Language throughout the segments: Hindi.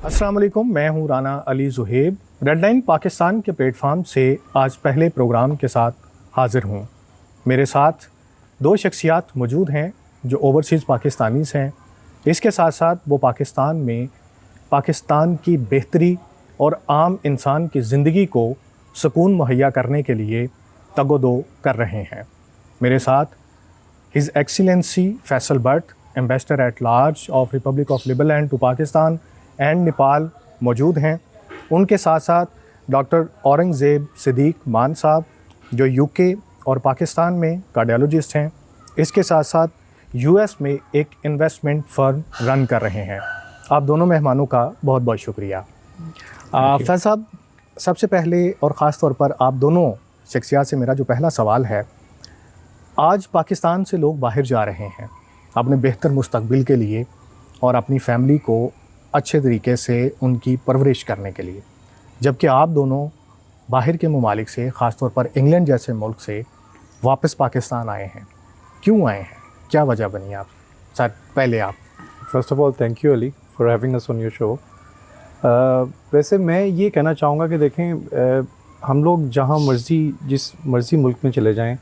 अस्सलाम वालेकुम, मैं हूं राना अली ज़ुहैब। रेड लाइन पाकिस्तान के प्लेटफार्म से आज पहले प्रोग्राम के साथ हाज़िर हूं। मेरे साथ दो शख्सियात मौजूद हैं जो ओवरसीज़ पाकिस्तानीज़ हैं। इसके साथ साथ वो पाकिस्तान में पाकिस्तान की बेहतरी और आम इंसान की ज़िंदगी को सुकून मुहैया करने के लिए तगोदो कर रहे हैं। मेरे साथ his excellency Faisal Bhatt, ambassador at large of republic of Liberland to Pakistan and Nepal मौजूद हैं। उनके साथ साथ डॉक्टर औरंगज़ेब सिद्दीक मान साहब जो यूके और पाकिस्तान में कार्डियोलॉजिस्ट हैं। इसके साथ साथ यूएस में एक इन्वेस्टमेंट फर्म रन कर रहे हैं। आप दोनों मेहमानों का बहुत बहुत शुक्रिया। फैज़ साहब, सबसे पहले और ख़ास तौर पर आप दोनों शख्सियात से मेरा जो पहला सवाल है, आज पाकिस्तान से लोग बाहर जा रहे हैं अपने बेहतर मुस्तकबिल के लिए और अपनी फैमिली को अच्छे तरीके से उनकी परवरिश करने के लिए, जबकि आप दोनों बाहर के ममालिक से, ख़ास तौर पर इंग्लैंड जैसे मुल्क से वापस पाकिस्तान आए हैं। क्यों आए हैं, क्या वजह बनी? आप सर पहले आप। First of all thank you Ali for having us on your show. वैसे मैं ये कहना चाहूँगा कि देखें, हम लोग जहाँ मर्ज़ी जिस मर्ज़ी मुल्क में चले जाएं,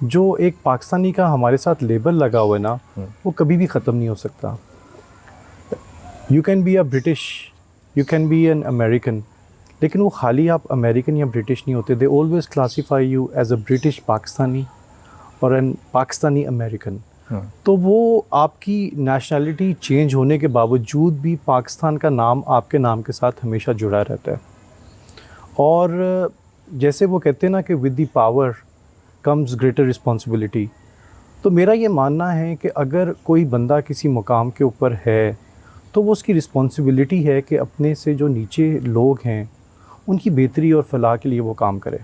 जो एक पाकिस्तानी का हमारे साथ लेबल लगा हुआ है ना, वो कभी भी ख़त्म नहीं हो सकता। You can be a British, you can be an American, लेकिन वो खाली आप अमेरिकन या ब्रिटिश नहीं होते। They always classify you as a British Pakistani और एन पाकिस्तानी अमेरिकन। तो वो आपकी नेशनलिटी चेंज होने के बावजूद भी पाकिस्तान का नाम आपके नाम के साथ हमेशा जुड़ा रहता है। और जैसे वो कहते हैं ना कि with the power comes greater responsibility, तो मेरा ये मानना है कि अगर कोई बंदा किसी मुकाम के ऊपर है तो वो उसकी रिस्पॉन्सिबिलिटी है कि अपने से जो नीचे लोग हैं उनकी बेहतरी और फलाह के लिए वो काम करे।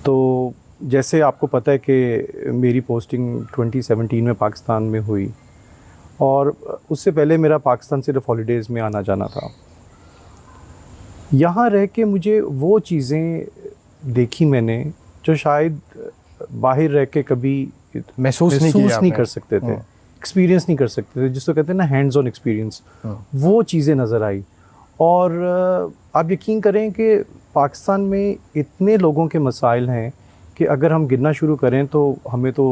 तो जैसे आपको पता है कि मेरी पोस्टिंग 2017 में पाकिस्तान में हुई और उससे पहले मेरा पाकिस्तान सिर्फ हॉलीडेज़ में आना जाना था। यहाँ रह के मुझे वो चीज़ें देखी मैंने जो शायद बाहर रह के कभी महसूस नहीं कर सकते थे, एक्सपीरियंस नहीं कर सकते थे, जिसको कहते हैं ना हैंड्स ऑन एक्सपीरियंस। वो चीज़ें नज़र आई। और आप यकीन करें कि पाकिस्तान में इतने लोगों के मसाइल हैं कि अगर हम गिनना शुरू करें तो हमें तो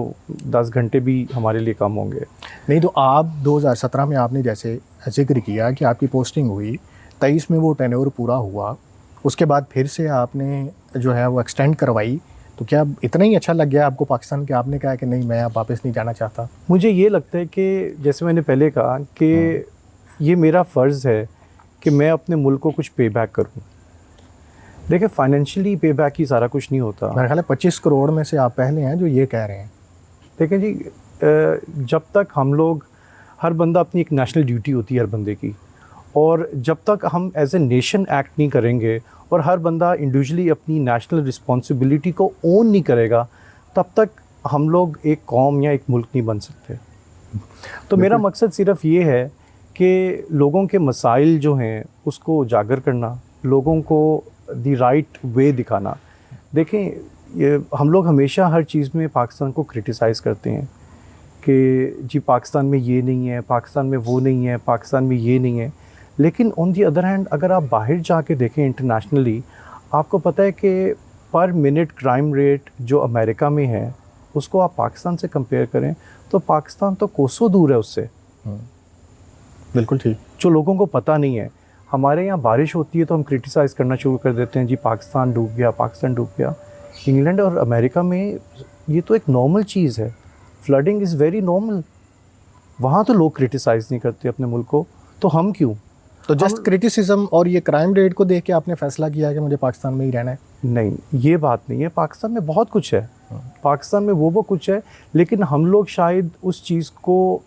10 घंटे भी हमारे लिए कम होंगे। नहीं तो आप 2017 में आपने जैसे जिक्र किया कि आपकी पोस्टिंग हुई, 23 में वो टेन्योर पूरा हुआ, उसके बाद फिर से आपने जो है वो एक्सटेंड करवाई, तो क्या इतना ही अच्छा लग गया आपको पाकिस्तान कि आपने कहा कि नहीं मैं अब वापस नहीं जाना चाहता? मुझे ये लगता है कि जैसे मैंने पहले कहा कि ये मेरा फ़र्ज़ है कि मैं अपने मुल्क को कुछ पे बैक करूँ। देखिए, फाइनेंशियली पे बैक ही सारा कुछ नहीं होता। मेरे ख्याल है 25 करोड़ में से आप पहले हैं जो ये कह रहे हैं। देखें जी, जब तक हम लोग, हर बंदा अपनी एक नेशनल ड्यूटी होती है हर बंदे की, और जब तक हम एज ए नेशन एक्ट नहीं करेंगे और हर बंदा इंडिविजुअली अपनी नेशनल रिस्पॉन्सिबिलिटी को ओन नहीं करेगा, तब तक हम लोग एक कौम या एक मुल्क नहीं बन सकते। तो मेरा मकसद सिर्फ ये है कि लोगों के मसाइल जो हैं उसको उजागर करना, लोगों को दी राइट वे दिखाना। देखें, ये हम लोग हमेशा हर चीज़ में पाकिस्तान को क्रिटिसाइज़ करते हैं कि जी पाकिस्तान में ये नहीं है, पाकिस्तान में वो नहीं है, पाकिस्तान में ये नहीं है। लेकिन ऑन दी अदर हैंड अगर आप बाहर जाके देखें इंटरनेशनली, आपको पता है कि पर मिनट क्राइम रेट जो अमेरिका में है उसको आप पाकिस्तान से कंपेयर करें तो पाकिस्तान तो कोसों दूर है उससे। बिल्कुल ठीक। जो लोगों को पता नहीं है, हमारे यहाँ बारिश होती है तो हम क्रिटिसाइज़ करना शुरू कर देते हैं, जी पाकिस्तान डूब गया, पाकिस्तान डूब गया। इंग्लैंड और अमेरिका में ये तो एक नॉर्मल चीज़ है, फ्लडिंग इज़ वेरी नॉर्मल। वहाँ तो लोग क्रिटिसाइज़ नहीं करते अपने मुल्क को, तो हम क्यों? तो जस्ट क्रिटिसिज्म और ये क्राइम रेट को देख के आपने फैसला किया कि मुझे पाकिस्तान में ही रहना है? नहीं, ये बात नहीं है। पाकिस्तान में बहुत कुछ है, पाकिस्तान में वो कुछ है, लेकिन हम लोग शायद उस चीज़ को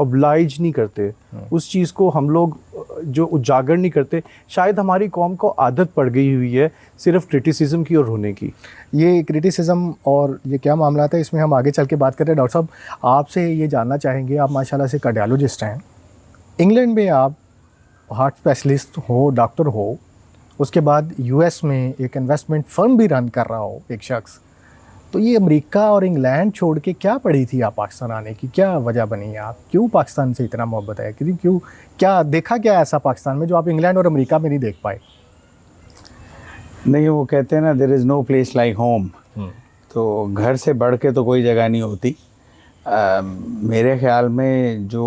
ऑब्लाइज नहीं करते, उस चीज़ को हम लोग जो उजागर नहीं करते। शायद हमारी कौम को आदत पड़ गई हुई है सिर्फ क्रिटिसिज्म की और होने की। ये क्रिटिसिज्म और ये क्या मामला था, इसमें हम आगे चल के बात करें। डॉक्टर साहब, आपसे ये जानना चाहेंगे, आप माशाल्लाह से कार्डियोलॉजिस्ट हैं, इंग्लैंड में आप हार्ट स्पेशलिस्ट हो, डॉक्टर हो, उसके बाद यूएस में एक इन्वेस्टमेंट फर्म भी रन कर रहा हो एक शख्स, तो ये अमेरिका और इंग्लैंड छोड़ के क्या पड़ी थी आप पाकिस्तान आने की, क्या वजह बनी है, आप क्यों पाकिस्तान से इतना मोहब्बत है, क्यों क्या देखा क्या ऐसा पाकिस्तान में जो आप इंग्लैंड और अमेरिका में नहीं देख पाए? नहीं, वो कहते हैं ना, there is no place like home. तो घर से बढ़ के तो कोई जगह नहीं होती। मेरे ख़्याल में जो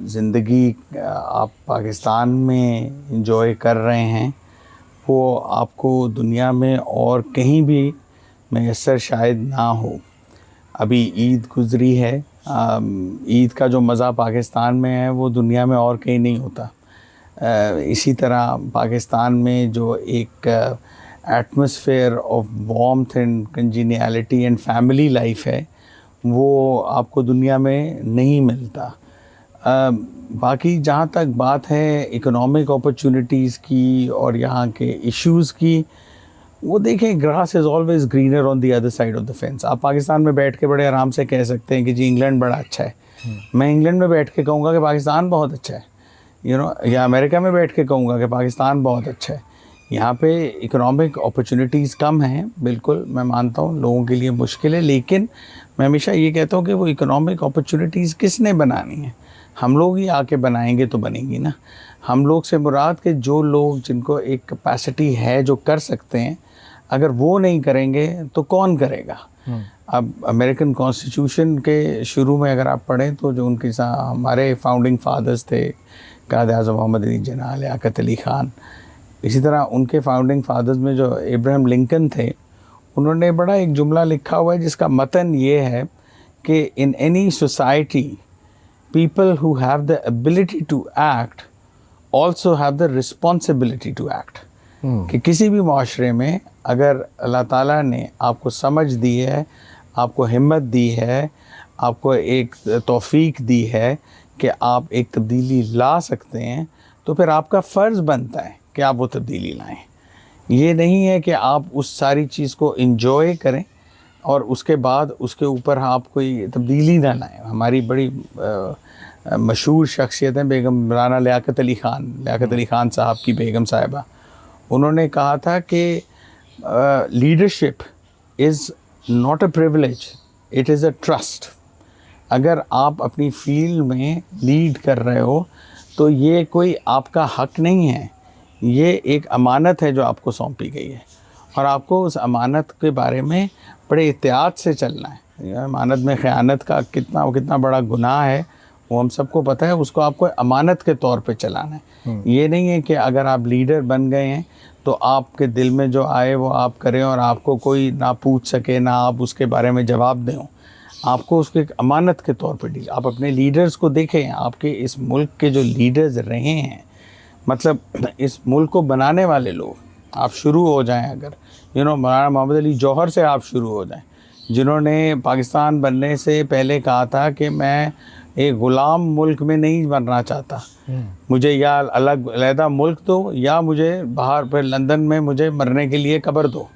ज़िंदगी आप पाकिस्तान में इंजॉय कर रहे हैं वो आपको दुनिया में और कहीं भी मैसर शायद ना हो। अभी ईद गुज़री है, ईद का जो मज़ा पाकिस्तान में है वो दुनिया में और कहीं नहीं होता। इसी तरह पाकिस्तान में जो एक atmosphere of warmth and congeniality and family life है वो आपको दुनिया में नहीं मिलता। बाकी जहाँ तक बात है इकोनॉमिक अपॉर्चुनिटीज़ की और यहाँ के इश्यूज़ की, वो देखें, grass is always greener on the other side of the fence. आप पाकिस्तान में बैठ के बड़े आराम से कह सकते हैं कि जी इंग्लैंड बड़ा अच्छा है। मैं इंग्लैंड में बैठ के कहूँगा कि पाकिस्तान बहुत अच्छा है, या अमेरिका में बैठ के कहूँगा कि पाकिस्तान बहुत अच्छा है। यहाँ पे इकोनॉमिक अपॉर्चुनिटीज़ कम हैं, बिल्कुल मैं मानता हूँ लोगों के लिए मुश्किल है, लेकिन मैं हमेशा ये कहता हूँ कि वो इकोनॉमिक अपॉर्चुनिटीज़ किसने बनानी है? हम लोग ही आके बनाएंगे तो बनेंगी ना। हम लोग से मुराद के जो लोग जिनको एक कैपेसिटी है जो कर सकते हैं, अगर वो नहीं करेंगे तो कौन करेगा? अब अमेरिकन कॉन्स्टिट्यूशन के शुरू में अगर आप पढ़ें तो जो उनके हमारे फाउंडिंग फादर्स थे, कायद-ए-आज़म मोहम्मद अली जिन्ना, लियाकत अली ख़ान, इसी तरह उनके फाउंडिंग फादर्स में जो इब्राहिम लिंकन थे, उन्होंने बड़ा एक जुमला लिखा हुआ है जिसका मतन ये है कि in any society people who have the ability to act also have the responsibility to act. कि किसी भी माशरे में अगर अल्लाह ताला ने आपको समझ दी है, आपको हिम्मत दी है, आपको एक तौफीक दी है कि आप एक तब्दीली ला सकते हैं, तो फिर आपका फ़र्ज़ बनता है कि आप वो तब्दीली लाएं। ये नहीं है कि आप उस सारी चीज़ को इंजॉय करें और उसके बाद उसके ऊपर आप कोई तब्दीली ना लाएं। हमारी बड़ी मशहूर शख्सियत है बेगम राना लियाकत अली ख़ान साहब की बेगम साहिबा। उन्होंने कहा था कि leadership is not a privilege, it is a trust. अगर आप अपनी फील्ड में लीड कर रहे हो तो ये कोई आपका हक नहीं है, ये एक अमानत है जो आपको सौंपी गई है और आपको उस अमानत के बारे में बड़े एहतियात से चलना है। अमानत में ख़यानत का कितना बड़ा गुनाह है वो हम सबको पता है, उसको आपको अमानत के तौर पे चलाना है। ये नहीं है कि अगर आप लीडर बन गए हैं तो आपके दिल में जो आए वो आप करें और आपको कोई ना पूछ सके, ना आप उसके बारे में जवाब दें। आपको उसको एक अमानत के तौर पे डील। आप अपने लीडर्स को देखें, आपके इस मुल्क के जो लीडर्स रहे हैं, मतलब इस मुल्क को बनाने वाले लोग, आप शुरू हो जाएं अगर मौलाना मोहम्मद अली जौहर से आप शुरू हो जाएं, जिन्होंने पाकिस्तान बनने से पहले कहा था कि मैं एक ग़ुलाम मुल्क में नहीं बनना चाहता, मुझे या अलग मुल्क दो या मुझे बाहर पर लंदन में मुझे मरने के लिए कब्र दो।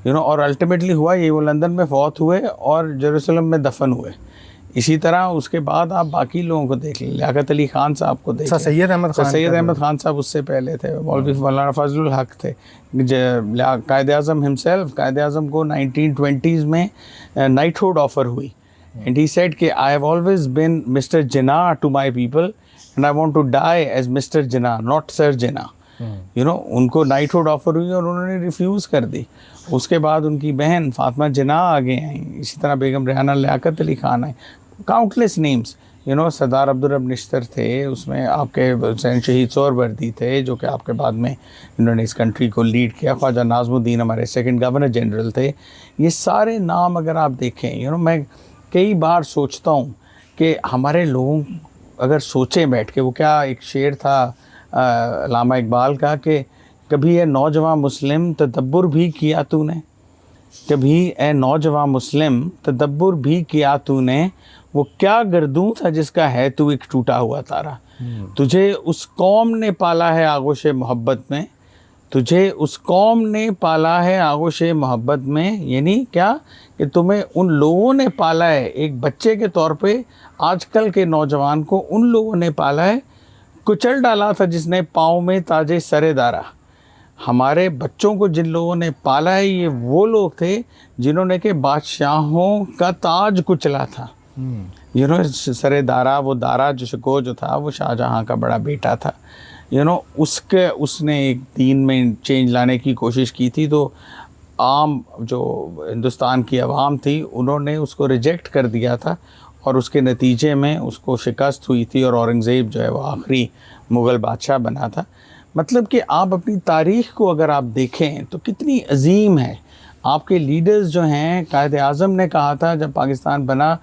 और अल्टीमेटली हुआ ये, वो लंदन में फौत हुए और जेरूसलम में दफन हुए। इसी तरह उसके बाद आप बाकी लोगों को देख लें, लियाकत अली ख़ान साहब को देख लें, सैयद अहमद ख़ान साहब उससे पहले थे, मौलवी मौलाना फजलुल हक थे, कायद-ए-आज़म हिमसेल्फ, कायद-ए-आज़म को 1920s में नाइटहुड ऑफ़र हुई एंड ही सेड कि I have always been mister Jinnah to my people and I want to die as mister Jinnah, not sir Jinnah. उनको नाइटहुड ऑफ़र हुई और उन्होंने रिफ्यूज़ कर दी। उसके बाद उनकी बहन फातिमा जिन्ना आगे आई, इसी तरह बेगम रेहाना लियाकत अली ख़ान आई, काउंटलेस नेम्स। सरदार अब्दुल रब निश्तर थे, उसमें आपके हुसैन शहीद सोहरवर्दी थे जो कि आपके बाद में इन्होंने इस कंट्री को लीड किया, ख्वाजा नाज़मुद्दीन हमारे सेकंड गवर्नर जनरल थे। ये सारे नाम अगर आप देखें, मैं कई बार सोचता हूँ कि हमारे लोग अगर सोचें बैठ के, वो क्या एक शेर था अल्लामा इकबाल का कि कभी ए नौजवान मुस्लिम तदब्बुर भी किया तूने, कभी ए नौजवान मुस्लिम तदब्बुर भी किया तूने, वो क्या गर्दूं था जिसका है तू एक टूटा हुआ तारा। तुझे उस कौम ने पाला है आगोश मोहब्बत में, तुझे उस कौम ने पाला है आगोश मोहब्बत में, यानी क्या कि तुम्हें उन लोगों ने पाला है, एक बच्चे के तौर पे आजकल के नौजवान को उन लोगों ने पाला है, कुचल डाला था जिसने पाँव में ताजे सरे दारा। हमारे बच्चों को जिन लोगों ने पाला है, ये वो लोग थे जिन्होंने के बादशाहों का ताज कुचला था। यू नो, सरे दारा, वो दारा जो था वो शाहजहाँ का बड़ा बेटा था। यू नो, उसने एक दीन में चेंज लाने की कोशिश की थी, तो आम जो हिंदुस्तान की आवाम थी उन्होंने उसको रिजेक्ट कर दिया था, और उसके नतीजे में उसको शिकस्त हुई थी, और औरंगज़ेब जो है वो आखिरी मुग़ल बादशाह बना था। मतलब कि आप अपनी तारीख़ को अगर आप देखें तो कितनी अजीम है। आपके लीडर्स जो हैं, कायद आज़म ने कहा था जब पाकिस्तान बना,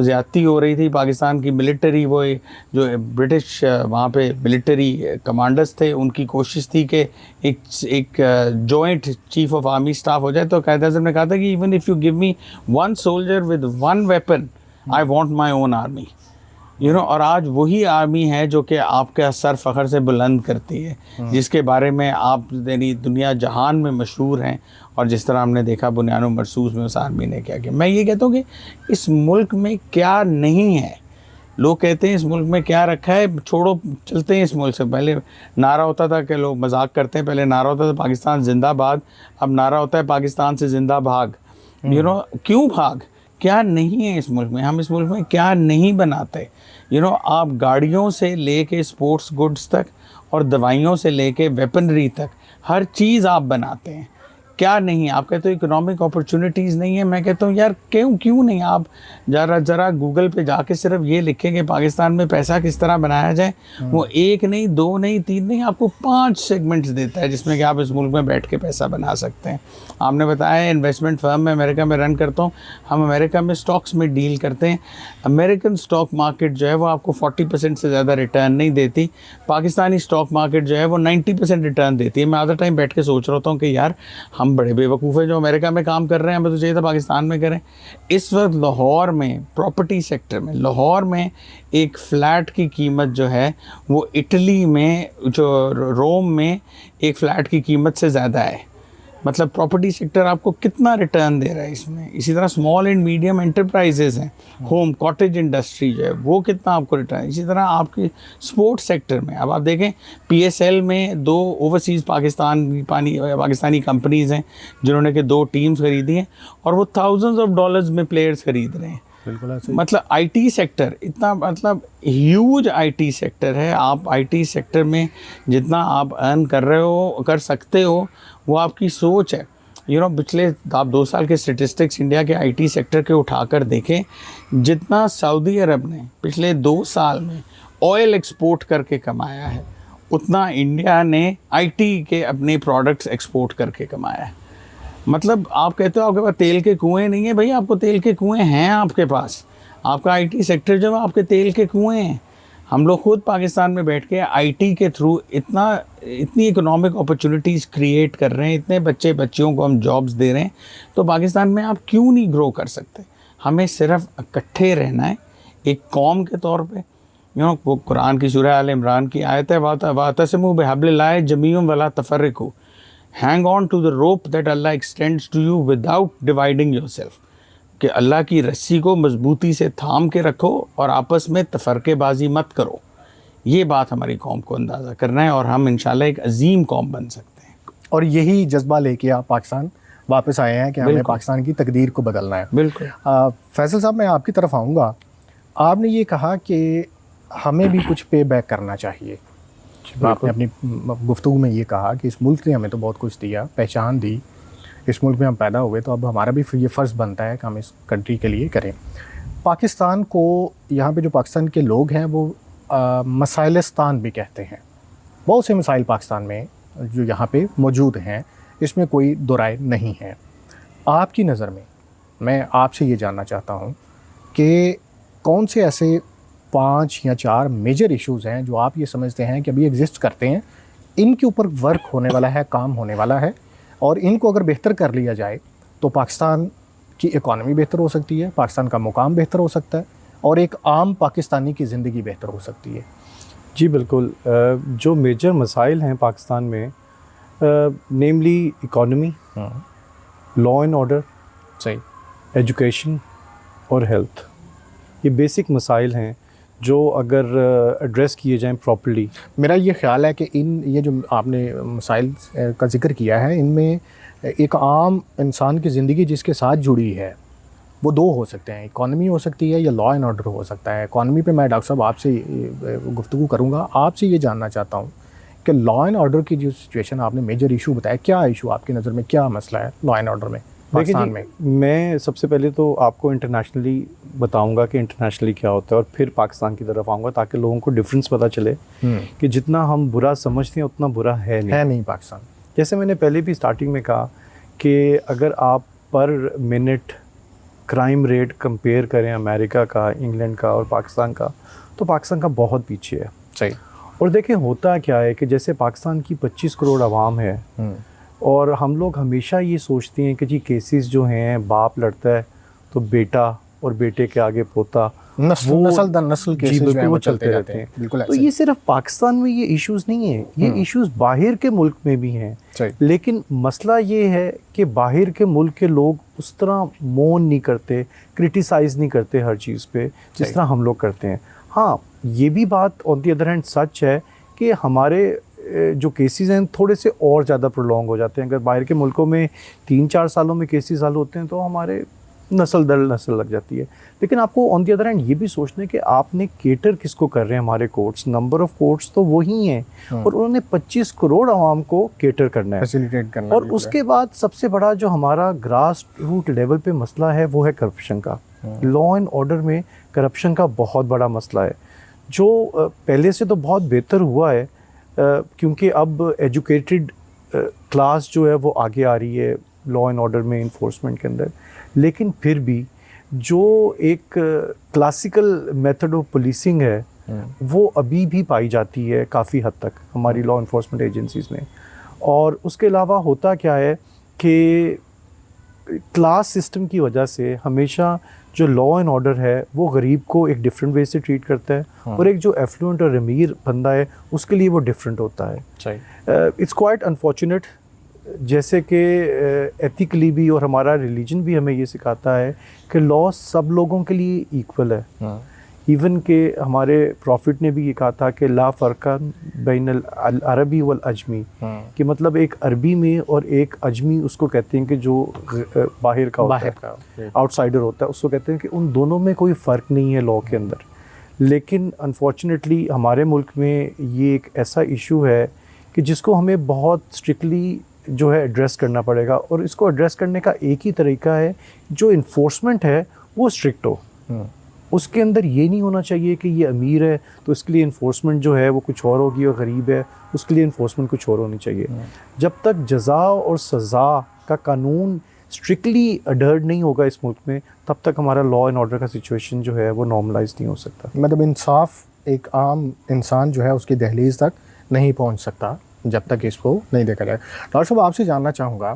ज़्यादती हो रही थी पाकिस्तान की मिलिट्री, वो जो ब्रिटिश वहाँ पे मिलिट्री कमांडर्स थे, उनकी कोशिश थी कि एक joint chief of army staff हो जाए। तो कायद आज़म ने कहा था कि even if you give me one soldier with one weapon, I want my own army. You know, और आज वही आर्मी है जो कि आपके सर फ़ख्र से बुलंद करती है, जिसके बारे में आप दुनिया जहान में मशहूर हैं। और जिस तरह हमने देखा बुनियानो मरसूस में उस आर्मी ने क्या किया। मैं ये कहता हूँ कि इस मुल्क में क्या नहीं है। लोग कहते हैं इस मुल्क में क्या रखा है, छोड़ो, चलते हैं इस मुल्क से। पहले नारा होता था कि लोग मजाक करते हैं, पहले नारा होता था पाकिस्तान जिंदाबाद, अब नारा होता है पाकिस्तान से जिंदा भाग। यू नो, क्यों भाग? क्या नहीं है इस मुल्क में? हम इस मुल्क में क्या नहीं बनाते? यू नो, आप गाड़ियों से लेके स्पोर्ट्स गुड्स तक और दवाइयों से लेके वेपनरी तक हर चीज़ आप बनाते हैं। क्या नहीं? आप कहते हो इकोनॉमिक अपॉर्चुनिटीज़ नहीं है। मैं कहता हूँ यार क्यों नहीं? आप ज़रा गूगल पे जाके सिर्फ ये लिखें कि पाकिस्तान में पैसा किस तरह बनाया जाए, वो 1 नहीं, 2 नहीं, 3 नहीं, आपको 5 सेगमेंट्स देता है जिसमें कि आप इस मुल्क में बैठ के पैसा बना सकते हैं। आपने बताया इन्वेस्टमेंट फर्म में अमेरिका में रन करता हूँ, हम अमेरिका में स्टॉक्स में डील करते हैं। अमेरिकन स्टॉक मार्केट जो है वो आपको 40% से ज़्यादा रिटर्न नहीं देती। पाकिस्तानी स्टॉक मार्केट जो है वो 90% रिटर्न देती है। मैं आधा टाइम बैठ के सोच रहा होता हूँ कि यार हम बड़े बेवकूफ़ हैं जो अमेरिका में काम कर रहे हैं, हमें तो चाहिए था पाकिस्तान में करें। इस वक्त लाहौर में प्रॉपर्टी सेक्टर में, लाहौर में एक फ़्लैट की कीमत जो है वो इटली में, जो रोम में एक फ़्लैट की कीमत से ज़्यादा है। मतलब प्रॉपर्टी सेक्टर आपको कितना रिटर्न दे रहा है इसमें। इसी तरह स्मॉल एंड मीडियम एंटरप्राइजेज़ हैं, होम कॉटेज इंडस्ट्री जो है वो कितना आपको रिटर्न। इसी तरह आपकी स्पोर्ट्स सेक्टर में अब आप देखें PSL में 2 ओवरसीज़ पाकिस्तानी कंपनीज़ हैं जिन्होंने के 2 टीम्स खरीदी हैं, और वो थाउजेंड्स ऑफ डॉलर्स में प्लेयर्स खरीद रहे हैं। बिल्कुल ऐसे। मतलब IT सेक्टर इतना, मतलब ह्यूज IT सेक्टर है। आप IT सेक्टर में जितना आप अर्न कर रहे हो, कर सकते हो, वो आपकी सोच है। यू नो, पिछले आप 2 साल के स्टेटिस्टिक्स इंडिया के IT सेक्टर के उठाकर देखें, जितना सऊदी अरब ने पिछले 2 साल में ऑयल एक्सपोर्ट करके कमाया है, उतना इंडिया ने IT के अपने प्रोडक्ट्स एक्सपोर्ट करके कमाया है। मतलब आप कहते हो आपके पास तेल के कुएं नहीं है, भाई आपको तेल के कुएं हैं आपके पास। आपका IT सेक्टर जो है आपके तेल के कुएं हैं। हम लोग खुद पाकिस्तान में बैठ के IT के थ्रू इतनी इकोनॉमिक अपॉर्चुनिटीज़ क्रिएट कर रहे हैं, इतने बच्चियों को हम जॉब्स दे रहे हैं। तो पाकिस्तान में आप क्यों नहीं ग्रो कर सकते? हमें सिर्फ इकट्ठे रहना है एक कौम के तौर पे। यू नो, वो कुरान की सूरह आल इमरान की आयत है, वातसिमू बिहब्लिल्लाहि जमीअन वला तफर्रकू, hang on to the rope that Allah extends to you without dividing yourself. कि अल्लाह की रस्सी को मजबूती से थाम के रखो और आपस में तफरकेबाजी मत करो। ये बात हमारी कौम को अंदाज़ा करना है, और हम इंशाल्लाह एक अजीम कौम बन सकते हैं। और यही जज्बा लेके आप पाकिस्तान वापस आए हैं कि हमें पाकिस्तान की तकदीर को बदलना है। बिल्कुल। फैसल साहब, मैं आपकी तरफ आऊँगा। आपने ये कहा कि हमें भी कुछ पे बैक करना चाहिए। आपने अपनी गुफ्तगू में ये कहा कि इस मुल्क ने हमें तो बहुत कुछ दिया, पहचान दी, इस मुल्क में हम पैदा हुए, तो अब हमारा भी ये फ़र्ज़ बनता है कि हम इस कंट्री के लिए करें। पाकिस्तान को, यहाँ पे जो पाकिस्तान के लोग हैं वो मसाइलिस्तान भी कहते हैं। बहुत से मसाइल पाकिस्तान में जो यहाँ पे मौजूद हैं, इसमें कोई दो राय नहीं है। आपकी नज़र में मैं आपसे ये जानना चाहता हूँ कि कौन से ऐसे 5 या 4 मेजर इश्यूज़ हैं जो आप ये समझते हैं कि अभी एग्जिस्ट करते हैं, इनके ऊपर वर्क होने वाला है, काम होने वाला है, और इनको अगर बेहतर कर लिया जाए तो पाकिस्तान की इकॉनमी बेहतर हो सकती है, पाकिस्तान का मुकाम बेहतर हो सकता है, और एक आम पाकिस्तानी की ज़िंदगी बेहतर हो सकती है। जी बिल्कुल। जो मेजर मसाइल हैं पाकिस्तान में, नेमली इकॉनमी, लॉ एंड ऑर्डर, सही, एजुकेशन और हेल्थ, ये बेसिक मसाइल हैं जो अगर एड्रेस किए जाएं प्रॉपर्ली। मेरा ये ख्याल है कि ये जो आपने मसाइल का जिक्र किया है, इनमें एक आम इंसान की ज़िंदगी जिसके साथ जुड़ी है वो दो हो सकते हैं, इकॉनमी हो सकती है या लॉ एंड ऑर्डर हो सकता है। इकॉनमी पे मैं डॉक्टर साहब आपसे गुफ्तगू करूँगा। आपसे ये जानना चाहता हूँ कि लॉ एंड ऑर्डर की जो सिचुएशन आपने मेजर इशू बताया, क्या इशू आपकी नज़र में, क्या मसला है लॉ एंड ऑर्डर में पाकिस्तान में? मैं सबसे पहले तो आपको इंटरनेशनली बताऊंगा कि इंटरनेशनली क्या होता है और फिर पाकिस्तान की तरफ आऊँगा ताकि लोगों को डिफरेंस पता चले कि जितना हम बुरा समझते हैं उतना बुरा है नहीं पाकिस्तान। जैसे मैंने पहले भी स्टार्टिंग में कहा कि अगर आप पर मिनट क्राइम रेट कंपेयर करें अमेरिका का, इंग्लैंड का और पाकिस्तान का, तो पाकिस्तान का बहुत पीछे है। सही। और देखें होता क्या है कि जैसे पाकिस्तान की 25 करोड़ आवाम है और हम लोग हमेशा ये सोचते हैं कि जी केसेस जो हैं, बाप लड़ता है तो बेटा और बेटे के आगे पोता, नस्ल दर नस्ल केसेस जो हैं वो चलते रहते हैं। बिल्कुल। तो ये सिर्फ पाकिस्तान में ये इश्यूज़ नहीं है, ये इश्यूज़ बाहर के मुल्क में भी हैं। लेकिन मसला ये है कि बाहर के मुल्क के लोग उस तरह मौन नहीं करते, क्रिटिसाइज़ नहीं करते हर चीज़ पे जिस तरह हम लोग करते हैं। हाँ, ये भी बात ऑन दी अदर हैंड सच है कि हमारे जो केसेस हैं थोड़े से और ज़्यादा प्रोलॉन्ग हो जाते हैं। अगर बाहर के मुल्कों में 3-4 सालों में केसेस हल होते हैं तो हमारे नस्ल दर नस्ल लग जाती है। लेकिन आपको ऑन दी अदर हैंड ये भी सोचना है कि आपने केटर किसको कर रहे हैं। हमारे कोर्ट्स, नंबर ऑफ़ कोर्ट्स तो वही हैं और उन्होंने 25 करोड़ आवाम को केटर करना है, फैसिलिटेट करना है। और उसके बाद सबसे बड़ा जो हमारा ग्रास रूट लेवल पे मसला है वो है करप्शन का। लॉ एंड ऑर्डर में करप्शन का बहुत बड़ा मसला है, जो पहले से तो बहुत बेहतर हुआ है क्योंकि अब एजुकेटेड क्लास जो है वो आगे आ रही है लॉ एंड ऑर्डर में, इन्फोर्समेंट के अंदर। लेकिन फिर भी जो एक क्लासिकल मेथड ऑफ पुलिसिंग है वो अभी भी पाई जाती है काफ़ी हद तक हमारी लॉ इन्फोर्समेंट एजेंसीज़ में। और उसके अलावा होता क्या है कि क्लास सिस्टम की वजह से हमेशा जो लॉ एंड ऑर्डर है वो गरीब को एक डिफरेंट वे से ट्रीट करता है और एक जो एफ्लुएंट और अमीर बंदा है उसके लिए वो डिफरेंट होता है। इट्स क्वाइट अनफॉर्चुनेट, जैसे कि एथिकली भी और हमारा रिलीजन भी हमें ये सिखाता है कि लॉ सब लोगों के लिए इक्वल है। इवन के हमारे प्रॉफिट ने भी ये कहा था कि ला फ़र्क़न बैनल अरबी वल अजमी, कि मतलब एक अरबी में और एक अजमी उसको कहते हैं कि जो बाहर का होता है, आउटसाइडर होता है, उसको कहते हैं कि उन दोनों में कोई फ़र्क नहीं है लॉ के अंदर। लेकिन अनफॉर्चुनेटली हमारे मुल्क में ये एक ऐसा इशू है कि जिसको हमें बहुत स्ट्रिक्टली जो है एड्रेस करना पड़ेगा, और इसको एड्रेस करने का एक ही तरीका है, जो इन्फोर्समेंट है वो स्ट्रिक्ट हो। उसके अंदर ये नहीं होना चाहिए कि ये अमीर है तो इसके लिए इन्फोर्समेंट जो है वो कुछ और होगी, और गरीब है उसके लिए इन्फोर्समेंट कुछ और होनी चाहिए। जब तक जज़ा और सज़ा का कानून स्ट्रिक्टली अडर्ड नहीं होगा इस मुल्क में, तब तक हमारा लॉ एंड ऑर्डर का सिचुएशन जो है वो नॉर्मलाइज नहीं हो सकता। मतलब इंसाफ एक आम इंसान जो है उसकी दहलीज तक नहीं पहुंच सकता जब तक इसको नहीं देखा जाए। डॉक्टर साहब, आपसे जानना चाहूँगा,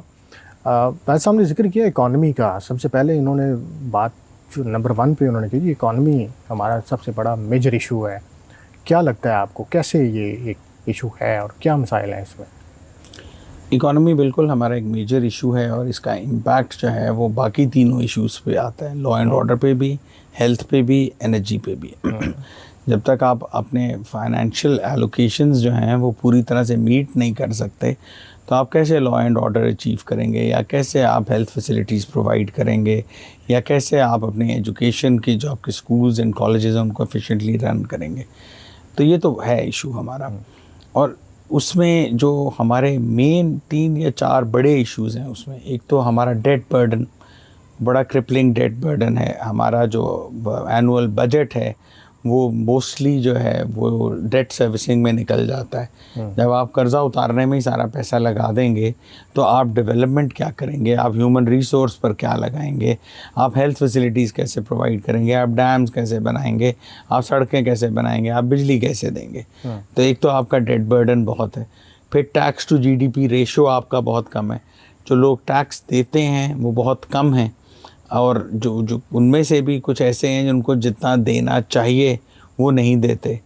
भाई साहब ने जिक्र किया इकॉनमी का। सबसे पहले इन्होंने बात जो नंबर 1 पे उन्होंने की, इकॉनमी हमारा सबसे बड़ा मेजर इशू है। क्या लगता है आपको, कैसे ये एक इशू है और क्या मसाइल हैं इसमें? इकॉनमी बिल्कुल हमारा एक मेजर इशू है और इसका इम्पैक्ट जो है वो बाकी तीनों इश्यूज़ पे आता है, लॉ एंड ऑर्डर पे भी, हेल्थ पे भी, एनर्जी पे भी। जब तक आप अपने फाइनेंशियल एलोकेशंस जो हैं वो पूरी तरह से मीट नहीं कर सकते, तो आप कैसे लॉ एंड ऑर्डर अचीव करेंगे, या कैसे आप हेल्थ फैसिलिटीज़ प्रोवाइड करेंगे, या कैसे आप अपनी एजुकेशन की जो आपके स्कूल्स एंड कॉलेजेस हैं उनको एफिशिएंटली रन करेंगे। तो ये तो है इशू हमारा। और उसमें जो हमारे मेन 3 या 4 बड़े इश्यूज़ हैं, उसमें एक तो हमारा डेट बर्डन, बड़ा क्रिपलिंग डेट बर्डन है। हमारा जो एनुअल बजट है वो मोस्टली जो है वो डेट सर्विसिंग में निकल जाता है। जब आप कर्ज़ा उतारने में ही सारा पैसा लगा देंगे तो आप डेवलपमेंट क्या करेंगे, आप ह्यूमन रिसोर्स पर क्या लगाएंगे, आप हेल्थ फैसिलिटीज़ कैसे प्रोवाइड करेंगे, आप डैम्स कैसे बनाएंगे, आप सड़कें कैसे बनाएंगे, आप बिजली कैसे देंगे। तो एक तो आपका डेट बर्डन बहुत है। फिर टैक्स टू जीडीपी रेशो आपका बहुत कम है। जो लोग टैक्स देते हैं वो बहुत कम हैं, और जो उनमें से भी कुछ ऐसे हैं जिनको जितना देना चाहिए वो नहीं देते।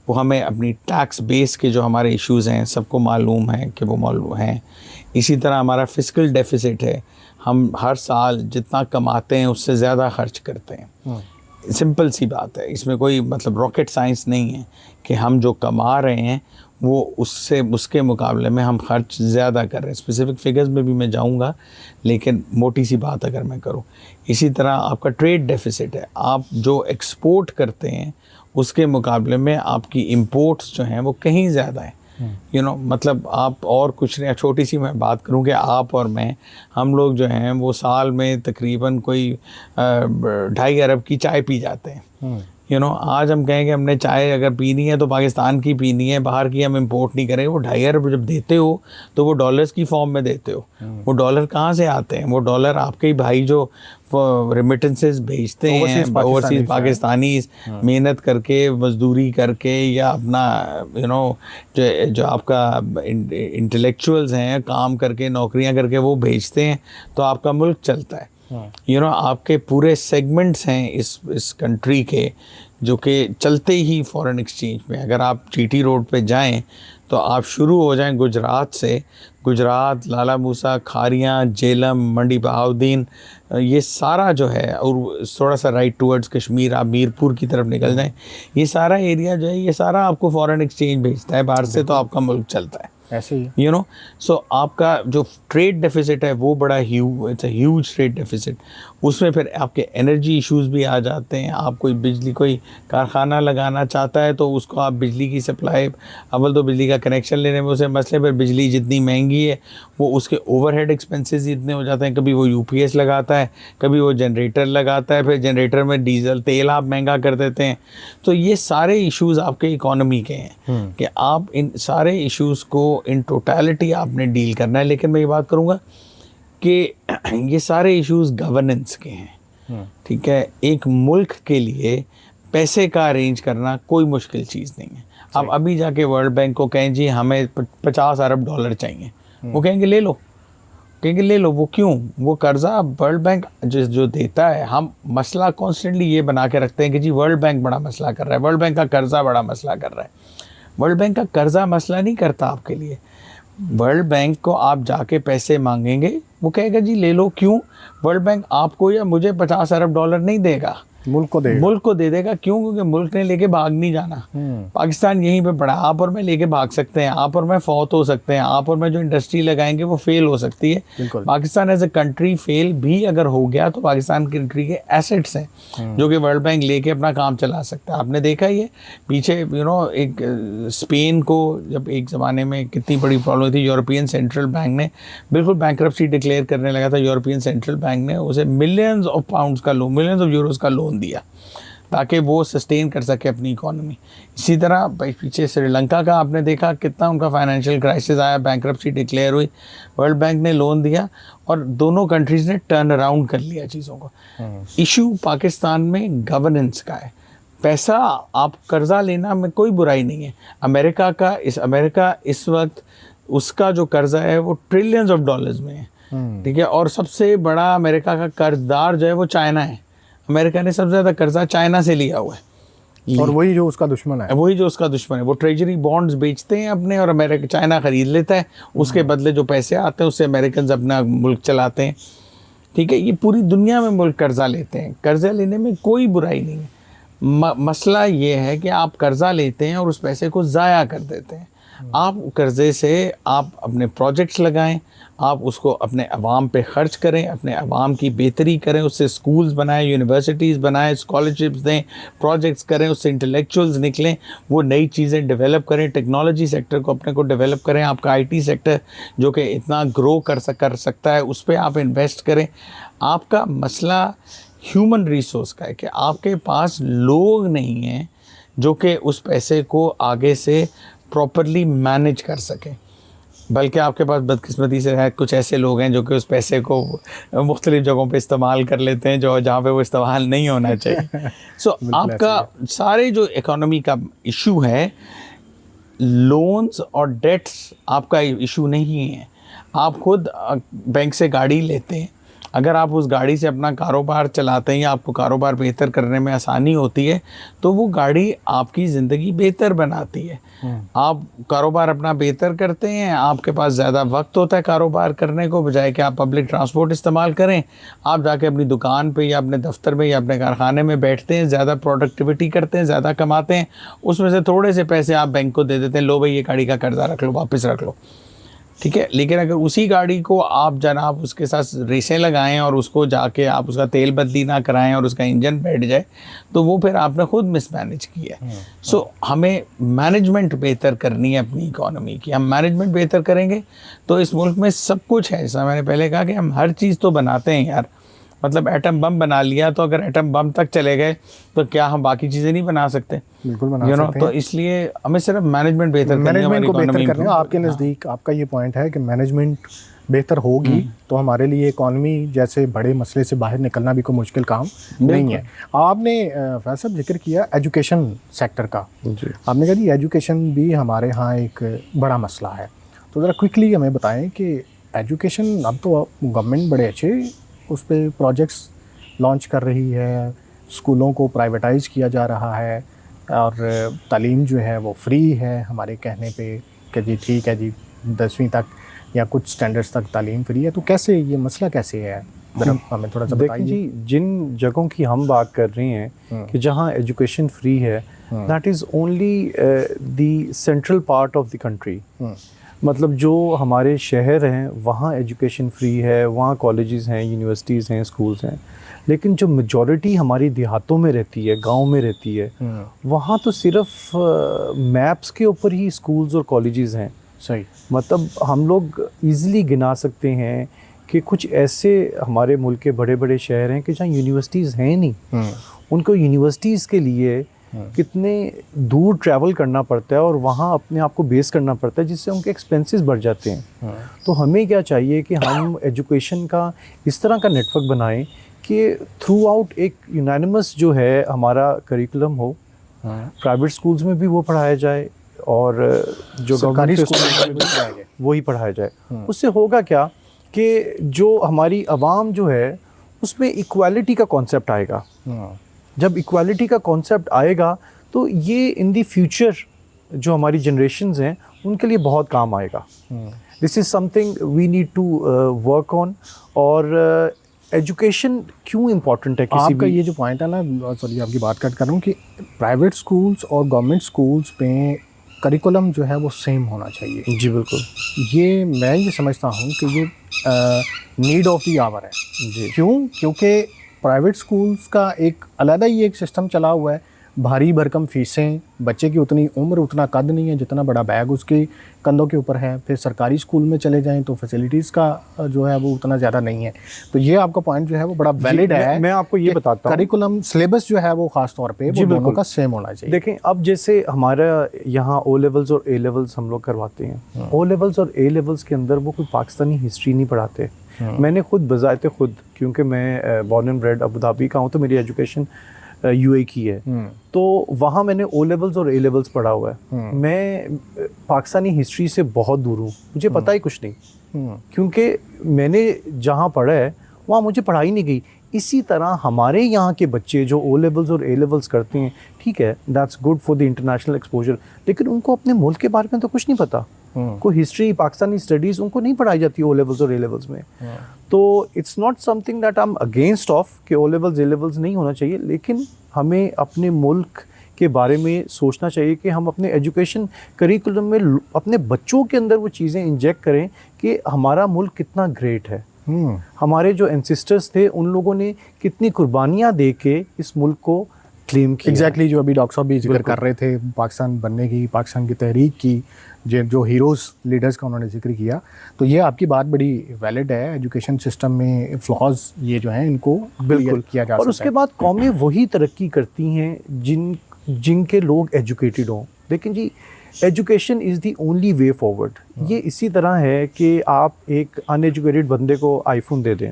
वो हमें अपनी टैक्स बेस के जो हमारे इश्यूज़ हैं सबको मालूम है कि वो मालूम हैं। इसी तरह हमारा फिस्कल डेफिसिट है, हम हर साल जितना कमाते हैं उससे ज़्यादा खर्च करते हैं। सिंपल सी बात है, इसमें कोई मतलब रॉकेट साइंस नहीं है कि हम जो कमा रहे हैं वो उसके मुकाबले में हम खर्च ज़्यादा कर रहे हैं। स्पेसिफिक फिगर्स में भी मैं जाऊंगा, लेकिन मोटी सी बात अगर मैं करूं, इसी तरह आपका ट्रेड डेफिसिट है, आप जो एक्सपोर्ट करते हैं उसके मुकाबले में आपकी इंपोर्ट्स जो हैं वो कहीं ज़्यादा है। मतलब आप और कुछ नहीं, छोटी सी मैं बात करूं कि आप और मैं, हम लोग जो हैं वो साल में तकरीबन कोई 2.5 अरब की चाय पी जाते हैं। आज हम कहें कि हमने चाय अगर पीनी है तो पाकिस्तान की पीनी है, बाहर की हम इंपोर्ट नहीं करें। वो 2.5 अरब जब देते हो तो वो डॉलर्स की फॉर्म में देते हो। वो डॉलर कहाँ से आते हैं? वो डॉलर आपके ही भाई जो रेमिटेंसेस भेजते हैं, ओवरसीज पाकिस्तानीज मेहनत करके, मजदूरी करके, या अपना जो आपका इंटेलेक्चुअल्स हैं काम करके, नौकरियां करके वो भेजते हैं, तो आपका मुल्क चलता है। आपके पूरे सेगमेंट्स हैं इस कंट्री के जो कि चलते ही फॉरेन एक्सचेंज में। अगर आप जीटी रोड पे जाएं तो आप शुरू हो जाएं गुजरात से, गुजरात, लाला मूसा, खारियाँ, जेलम, मंडी बहाउद्दीन, ये सारा जो है, और थोड़ा सा राइट टूवर्ड्स कश्मीर आप मीरपुर की तरफ निकल जाएं, ये सारा एरिया जो है ये सारा आपको फॉरेन एक्सचेंज भेजता है बाहर से, तो आपका मुल्क चलता है ऐसे ही। सो आपका जो ट्रेड डेफिसिट है वो बड़ा it's a huge trade deficit. उसमें फिर आपके एनर्जी इश्यूज भी आ जाते हैं। आप कोई कारखाना लगाना चाहता है तो उसको आप बिजली की सप्लाई, अव्वल तो बिजली का कनेक्शन लेने में उसे मसले, पर बिजली जितनी महंगी है वो उसके ओवरहेड एक्सपेंसेस इतने हो जाते हैं। कभी वो यूपीएस लगाता है, कभी वो जनरेटर लगाता है, फिर जनरेटर में डीजल तेल आप महंगा कर देते हैं। तो ये सारे इश्यूज आपके इकोनॉमी के हैं कि आप इन सारे इश्यूज को इन टोटलिटी आपने डील करना है। लेकिन मैं ये बात करूँगा कि ये सारे इश्यूज गवर्नेंस के हैं। ठीक है, एक मुल्क के लिए पैसे का अरेंज करना कोई मुश्किल चीज़ नहीं है। आप अभी जाके वर्ल्ड बैंक को कहें जी हमें 50 अरब डॉलर चाहिए, वो कहेंगे ले लो, वो क्यों? वो कर्जा वर्ल्ड बैंक जो देता है। हम मसला कॉन्स्टेंटली ये बना के रखते हैं कि जी वर्ल्ड बैंक बड़ा मसला कर रहा है, वर्ल्ड बैंक का कर्जा बड़ा मसला कर रहा है। वर्ल्ड बैंक का कर्जा मसला नहीं करता आपके लिए। वर्ल्ड बैंक को आप जाके पैसे मांगेंगे, वो कहेगा जी ले लो। क्यों? वर्ल्ड बैंक आपको या मुझे 50 अरब डॉलर नहीं देगा, मुल्क को दे देगा। क्यों? क्योंकि मुल्क ने लेके भाग नहीं जाना। पाकिस्तान यहीं पे पड़ा, आप और मैं लेके भाग सकते हैं, आप और मैं फौत हो सकते हैं, आप और मैं जो इंडस्ट्री लगाएंगे वो फेल हो सकती है। Pakistan as a country fail भी अगर हो गया तो पाकिस्तान कंट्री के एसेट्स हैं जो कि वर्ल्ड बैंक लेके अपना काम चला सकता है। आपने देखा ही है पीछे एक स्पेन को जब एक ज़माने में कितनी बड़ी प्रॉब्लम थी, यूरोपियन सेंट्रल बैंक ने बिल्कुल बैंकरप्सी डिक्लेयर करने लगा था। यूरोपियन सेंट्रल बैंक ने उसे मिलियंस ऑफ पाउंड्स का लोन, मिलियंस ऑफ यूरोस का लोन दिया ताकि वो सस्टेन कर सके अपनी इकोनॉमी। इसी तरह पीछे श्रीलंका का आपने देखा कितना उनका फाइनेंशियल क्राइसिस आया, बैंकरप्सी डिक्लेयर हुई, वर्ल्ड बैंक ने लोन दिया और दोनों कंट्रीज़ ने टर्न अराउंड कर लिया चीज़ों को। इशू पाकिस्तान में गवर्नेंस का है। पैसा आप कर्जा लेना में कोई बुराई नहीं है। अमेरिका इस वक्त उसका जो कर्जा है वो ट्रिलियंस ऑफ डॉलर्स में है। ठीक है, और सबसे बड़ा अमेरिका का कर्जदार जो है वो चाइना है। अमेरिका ने सबसे ज़्यादा कर्जा चाइना से लिया हुआ है, और वही जो उसका दुश्मन है। वो ट्रेजरी बॉन्ड्स बेचते हैं अपने, और चाइना खरीद लेता है। उसके बदले जो पैसे आते हैं उससे अमेरिकन अपना मुल्क चलाते हैं। ठीक है, ये पूरी दुनिया में मुल्क कर्जा लेते हैं। कर्जा लेने में कोई बुराई नहीं है। मसला ये है कि आप कर्जा लेते हैं और उस पैसे को ज़ाया कर देते हैं। आप कर्जे से आप अपने प्रोजेक्ट्स लगाएं, आप उसको अपने अवाम पे ख़र्च करें, अपने अवाम की बेहतरी करें, उससे स्कूल्स बनाएं, यूनिवर्सिटीज़ बनाएं, स्कॉलरशिप्स दें, प्रोजेक्ट्स करें, उससे इंटेलेक्चुअल्स निकलें, वो नई चीज़ें डेवलप करें, टेक्नोलॉजी सेक्टर को अपने को डेवलप करें। आपका आईटी सेक्टर जो कि इतना ग्रो कर सकता है उस पर आप इन्वेस्ट करें। आपका मसला ह्यूमन रिसोर्स का है कि आपके पास लोग नहीं हैं जो कि उस पैसे को आगे से प्रॉपरली मैनेज कर सकें, बल्कि आपके पास बदकिस्मती से है कुछ ऐसे लोग हैं जो कि उस पैसे को मुख्तलिफ जगहों पे इस्तेमाल कर लेते हैं जो जहाँ पे वो इस्तेमाल नहीं होना चाहिए। सो आपका सारे जो इकोनॉमी का इशू है, लोन्स और डेट्स आपका इशू नहीं है। आप खुद बैंक से गाड़ी लेते हैं, अगर आप उस गाड़ी से अपना कारोबार चलाते हैं या आपको कारोबार बेहतर करने में आसानी होती है तो वो गाड़ी आपकी ज़िंदगी बेहतर बनाती है। आप कारोबार अपना बेहतर करते हैं, आपके पास ज़्यादा वक्त होता है कारोबार करने को, बजाय कि आप पब्लिक ट्रांसपोर्ट इस्तेमाल करें। आप जाके अपनी दुकान पे या अपने दफ्तर में या अपने कारखाने में बैठते हैं, ज़्यादा प्रोडक्टिविटी करते हैं, ज़्यादा कमाते हैं, उसमें से थोड़े से पैसे आप बैंक को दे देते हैं, लो भाई ये गाड़ी का कर्जा रख लो, वापस रख लो, ठीक है। लेकिन अगर उसी गाड़ी को आप जनाब उसके साथ रेसें लगाएं और उसको जाके आप उसका तेल बदली ना कराएं और उसका इंजन बैठ जाए तो वो फिर आपने खुद मिसमैनेज किया है। सो हमें मैनेजमेंट बेहतर करनी है अपनी इकोनॉमी की। हम मैनेजमेंट बेहतर करेंगे तो इस मुल्क में सब कुछ है। जैसा मैंने पहले कहा कि हम हर चीज़ तो बनाते हैं यार, मतलब एटम बम बना लिया तो अगर एटम बम तक चले गए तो क्या हम बाकी चीज़ें नहीं बना सकते? बिल्कुल बना सकते हैं। तो इसलिए हमें सिर्फ मैनेजमेंट बेहतर करनी है, मैनेजमेंट को बेहतर करना है। आपके हाँ। नज़दीक आपका ये पॉइंट है कि मैनेजमेंट बेहतर होगी तो हमारे लिए इकॉनमी जैसे बड़े मसले से बाहर निकलना भी कोई मुश्किल काम नहीं है। आपने फैसल जिक्र किया एजुकेशन सेक्टर का जी। आपने कहा जी एजुकेशन भी हमारे यहाँ एक बड़ा मसला है, तो ज़रा क्विकली हमें बताएं कि एजुकेशन अब तो गवर्नमेंट बड़े अच्छे उस पर प्रोजेक्ट्स लॉन्च कर रही है, स्कूलों को प्राइवेटाइज़ किया जा रहा है और तालीम जो है वो फ्री है हमारे कहने पे कि जी ठीक है जी 10वीं तक या कुछ स्टैंडर्ड्स तक तालीम फ्री है। तो कैसे ये मसला कैसे है, ज़रा हमें थोड़ा सा देखिए बताइए। जी, जिन जगहों की हम बात कर रहे हैं कि जहाँ एजुकेशन फ्री है, that is only the central part of the country. मतलब जो हमारे शहर हैं वहाँ एजुकेशन फ्री है, वहाँ कॉलेजेस हैं, यूनिवर्सिटीज़ हैं, स्कूल्स हैं। लेकिन जो मेजॉरिटी हमारी देहातों में रहती है, गांव में रहती है, वहाँ तो सिर्फ मैप्स के ऊपर ही स्कूल्स और कॉलेजेस हैं। सही, मतलब हम लोग इजीली गिना सकते हैं कि कुछ ऐसे हमारे मुल्क के बड़े बड़े शहर हैं कि जहाँ यूनिवर्सिटीज़ हैं नहीं। उनको यूनिवर्सिटीज़ के लिए कितने दूर ट्रैवल करना पड़ता है और वहाँ अपने आप को बेस करना पड़ता है, जिससे उनके एक्सपेंसेस बढ़ जाते हैं। तो हमें क्या चाहिए कि हम एजुकेशन का इस तरह का नेटवर्क बनाएं कि थ्रू आउट एक यूनानिमस जो है हमारा करिकुलम हो, प्राइवेट स्कूल्स में भी वो पढ़ाया जाए और जो सरकारी गवर्नमेंट स्कूल में भी पढ़ाया जाए, वही पढ़ाया जाए। उससे होगा क्या कि जो हमारी आवाम जो है उसमें इक्वालिटी का कॉन्सेप्ट आएगा। जब इक्वालिटी का कॉन्सेप्ट आएगा तो ये इन दी फ्यूचर जो हमारी जनरेशन्स हैं उनके लिए बहुत काम आएगा। This is something we need to work on. और एजुकेशन क्यों इम्पोर्टेंट है किसी आपका भी ये जो पॉइंट है ना, सॉरी आपकी बात कट कर रहा हूँ, कि प्राइवेट स्कूल्स और गवर्नमेंट स्कूल्स में करिकुलम जो है वो सेम होना चाहिए। जी बिल्कुल, ये मैं ये समझता हूँ कि ये नीड ऑफ द आवर है। जी क्यों? क्योंकि प्राइवेट स्कूल्स का एक अलग ही एक सिस्टम चला हुआ है, भारी भरकम फीसें, बच्चे की उतनी उम्र उतना कद नहीं है जितना बड़ा बैग उसके कंधों के ऊपर है। फिर सरकारी स्कूल में चले जाएं तो फैसिलिटीज़ का जो है वो उतना ज़्यादा नहीं है। तो ये आपका पॉइंट जो है वो बड़ा वैलिड है। मैं आपको ये बताता हूँ, करिकुलम सिलेबस जो है वो ख़ास तौर पे वो दोनों का सेम होना चाहिए। देखें अब जैसे हमारा यहाँ ओ लेवल्स और ए लेवल्स हम लोग करवाते हैं। ओ लेवल्स और ए लेवल्स के अंदर वो कोई पाकिस्तानी हिस्ट्री नहीं पढ़ाते। मैंने खुद बजाते खुद, क्योंकि मैं born and bread Abu Dhabi का हूँ, तो मेरी एजुकेशन यूए की है, तो वहाँ मैंने ओ लेवल्स और ए लेवल्स पढ़ा हुआ है। मैं पाकिस्तानी हिस्ट्री से बहुत दूर हूँ, मुझे पता ही कुछ नहीं, क्योंकि मैंने जहाँ पढ़ा है वहाँ मुझे पढ़ाई नहीं गई। इसी तरह हमारे यहाँ के बच्चे जो ओ लेवल्स और ए लेवल्स करते हैं, ठीक है, that's good for the international exposure, लेकिन उनको अपने मुल्क के बारे में तो कुछ नहीं पता। कोई हिस्ट्री, पाकिस्तानी स्टडीज़ उनको नहीं पढ़ाई जाती ओ लेवल्स और ए लेवल्स में। तो it's not something that I am against of कि ओ लेवल्स ए लेवल्स नहीं होना चाहिए, लेकिन हमें अपने मुल्क के बारे में सोचना चाहिए कि हम अपने एजुकेशन करिकुलम में अपने बच्चों के अंदर वो चीज़ें इंजेक्ट करें कि हमारा मुल्क कितना ग्रेट है। हमारे जो एंसेस्टर्स थे उन लोगों ने कितनी कुर्बानियाँ दे के इस मुल्क को क्लेम किया। एग्जैक्टली जो अभी डॉक्टर साहब भी जिक्र कर रहे थे पाकिस्तान बनने की, पाकिस्तान की तहरीक की, जो हीरोज़ लीडर्स का उन्होंने जिक्र किया, तो ये आपकी बात बड़ी वैलिड है। एजुकेशन सिस्टम में फ्लॉज ये जो हैं इनको बिल्कुल किया जा सकता है। और उसके बाद कौमें वही तरक्की करती हैं जिनके लोग एजुकेटेड हों। लेकिन जी education is the only way forward. ये इसी तरह है कि आप एक अनएजुकेटेड बंदे को आईफोन दे दें,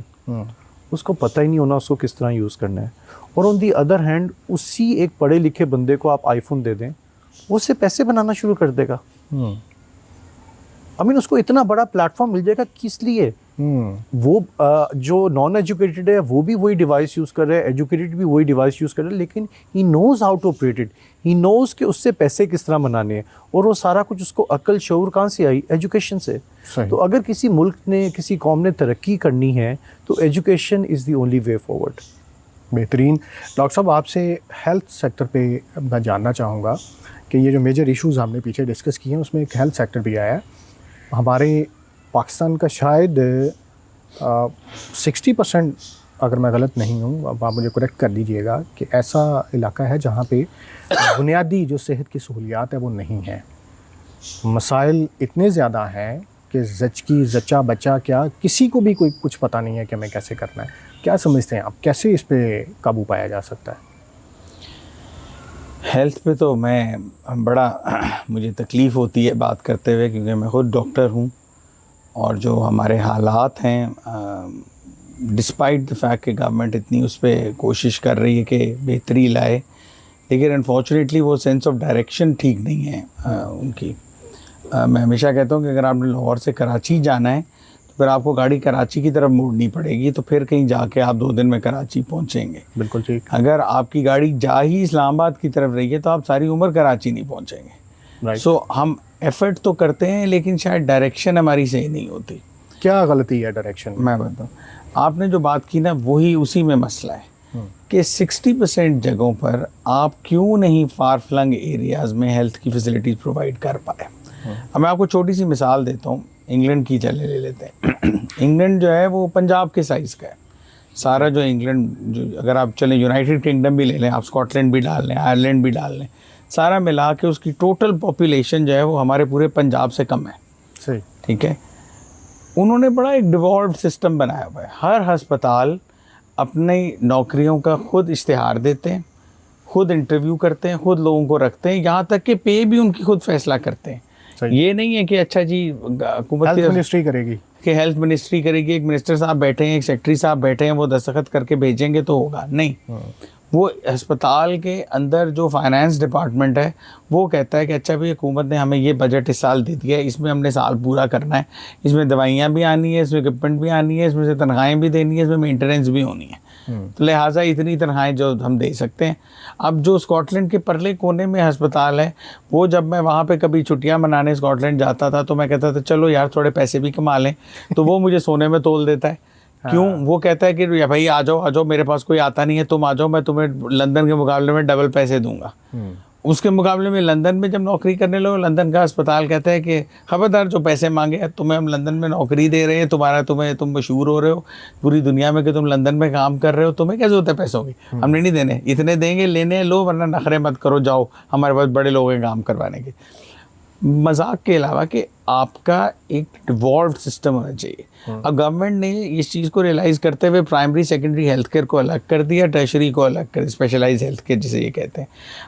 उसको पता ही नहीं होना उसको किस तरह यूज़ करना है, और ऑन दी अदर हैंड उसी एक पढ़े लिखे बंदे को आप आईफोन दे दें, वो उससे पैसे बनाना शुरू कर देगा। आई मीन उसको इतना बड़ा प्लेटफॉर्म मिल जाएगा, किस लिए? वो जो नॉन एजुकेटेड है वो भी वही डिवाइस यूज़ कर रहा है, एजुकेटेड भी वही डिवाइस यूज़ कर रहा है, लेकिन he knows how to operate it, he knows कि उससे पैसे किस तरह बनाने हैं, और वो सारा कुछ उसको अक्ल शऊर कहाँ से आई, एजुकेशन से। तो अगर किसी मुल्क ने, किसी कौम ने तरक्की करनी है तो education is the only way forward. बेहतरीन। डॉक्टर साहब, आपसे हेल्थ सेक्टर पे मैं जानना चाहूँगा कि ये जो मेजर इश्यूज़ हमने पीछे डिस्कस किए हैं उसमें एक हेल्थ सेक्टर भी आया है। हमारे पाकिस्तान का शायद 60%, अगर मैं गलत नहीं हूँ, अब आप मुझे करेक्ट कर दीजिएगा, कि ऐसा इलाका है जहाँ पे बुनियादी जो सेहत की सहूलियात है वो नहीं है। मसाइल इतने ज़्यादा हैं कि जच्ची जच्चा बच्चा क्या, किसी को भी कोई कुछ पता नहीं है कि हमें कैसे करना है। क्या समझते हैं आप, कैसे इस पे काबू पाया जा सकता है? हेल्थ पे तो मैं बड़ा मुझे तकलीफ़ होती है बात करते हुए, क्योंकि मैं खुद डॉक्टर हूँ, और जो हमारे हालात हैं, डिस्पाइट द फैक्ट कि गवर्नमेंट इतनी उस पर कोशिश कर रही है कि बेहतरी लाए, लेकिन अनफॉर्चुनेटली वो सेंस ऑफ डायरेक्शन ठीक नहीं है उनकी। मैं हमेशा कहता हूँ कि अगर आपने लाहौर से कराची जाना है तो फिर आपको गाड़ी कराची की तरफ मोड़नी पड़ेगी, तो फिर कहीं जाके आप 2 दिन में कराची पहुँचेंगे। बिल्कुल ठीक। अगर आपकी गाड़ी जा ही इस्लामाबाद की तरफ रही है तो आप सारी उम्र कराची नहीं पहुँचेंगे। सो हम एफर्ट तो करते हैं, लेकिन शायद डायरेक्शन हमारी सही नहीं होती। क्या गलती है डायरेक्शन? मैं बताऊँ, आपने जो बात की ना वही उसी में मसला है कि 60% जगहों पर आप क्यों नहीं फार फ्लंग एरियाज़ में हेल्थ की फैसिलिटीज़ प्रोवाइड कर पाए। अब मैं आपको छोटी सी मिसाल देता हूँ, इंग्लैंड की चले ले लेते हैं। इंग्लैंड जो है वो पंजाब के साइज़ का है सारा, जो इंग्लैंड, जो अगर आप चलें यूनाइटेड किंगडम भी ले लें, आप स्कॉटलैंड भी डाल लें, आयरलैंड भी डाल लें, सारा मिला के उसकी टोटल पॉपुलेशन जो है वो हमारे पूरे पंजाब से कम है। सही। ठीक है। उन्होंने बड़ा एक डिवॉल्व सिस्टम बनाया हुआ है। हर अस्पताल अपनी नौकरियों का खुद इश्तिहार देते हैं, खुद इंटरव्यू करते हैं, खुद लोगों को रखते हैं, यहाँ तक कि पे भी उनकी खुद फैसला करते हैं। ये नहीं है कि अच्छा जी हुकूमत हेल्थ मिनिस्ट्री करेगी, कि हेल्थ मिनिस्ट्री करेगी, एक मिनिस्टर साहब बैठे हैं, एक सेक्रेटरी साहब बैठे हैं, वो दस्तखत करके भेजेंगे तो होगा। नहीं, वो अस्पताल के अंदर जो फाइनेंस डिपार्टमेंट है वो कहता है कि अच्छा भाई हुकूमत ने हमें ये बजट इस साल दे दिया है, इसमें हमने साल पूरा करना है, इसमें दवाइयाँ भी आनी है, इसमें इक्विपमेंट भी आनी है, इसमें से तनख्वाहें भी देनी है, इसमें मेंटेनेंस भी होनी है। तो लिहाजा इतनी तनख्वाहें जो हम दे सकते हैं। अब जो स्कॉटलैंड के परले कोने में अस्पताल है, वो जब मैं वहाँ पे कभी छुट्टियाँ मनाने स्कॉटलैंड जाता था तो मैं कहता था चलो यार थोड़े पैसे भी कमा लें, तो वो मुझे सोने में तोल देता है। क्यों? वो कहता है कि भाई आ जाओ, मेरे पास कोई आता नहीं है, तुम आ जाओ, मैं तुम्हें लंदन के मुकाबले में डबल पैसे दूंगा। उसके मुकाबले में लंदन में जब नौकरी करने लगो, लंदन का अस्पताल कहता है कि खबरदार, जो पैसे मांगे तुम्हें हम लंदन में नौकरी दे रहे हैं, तुम मशहूर हो रहे हो पूरी दुनिया में कि तुम लंदन में काम कर रहे हो, तुम्हें क्या जरूरत है पैसों की, हमने नहीं देने, इतने देंगे, लेने लो, वरना नखरे मत करो, जाओ, हमारे पास बड़े लोग हैं काम करवाने के। मजाक के अलावा कि आपका एक डिवॉल्व सिस्टम होना चाहिए। अब गवर्नमेंट ने इस चीज़ को रियलाइज़ करते हुए प्राइमरी सेकेंडरी हेल्थ केयर को अलग कर दिया, टर्शरी को अलग कर, स्पेशलाइज हेल्थ केयर जिसे ये कहते हैं।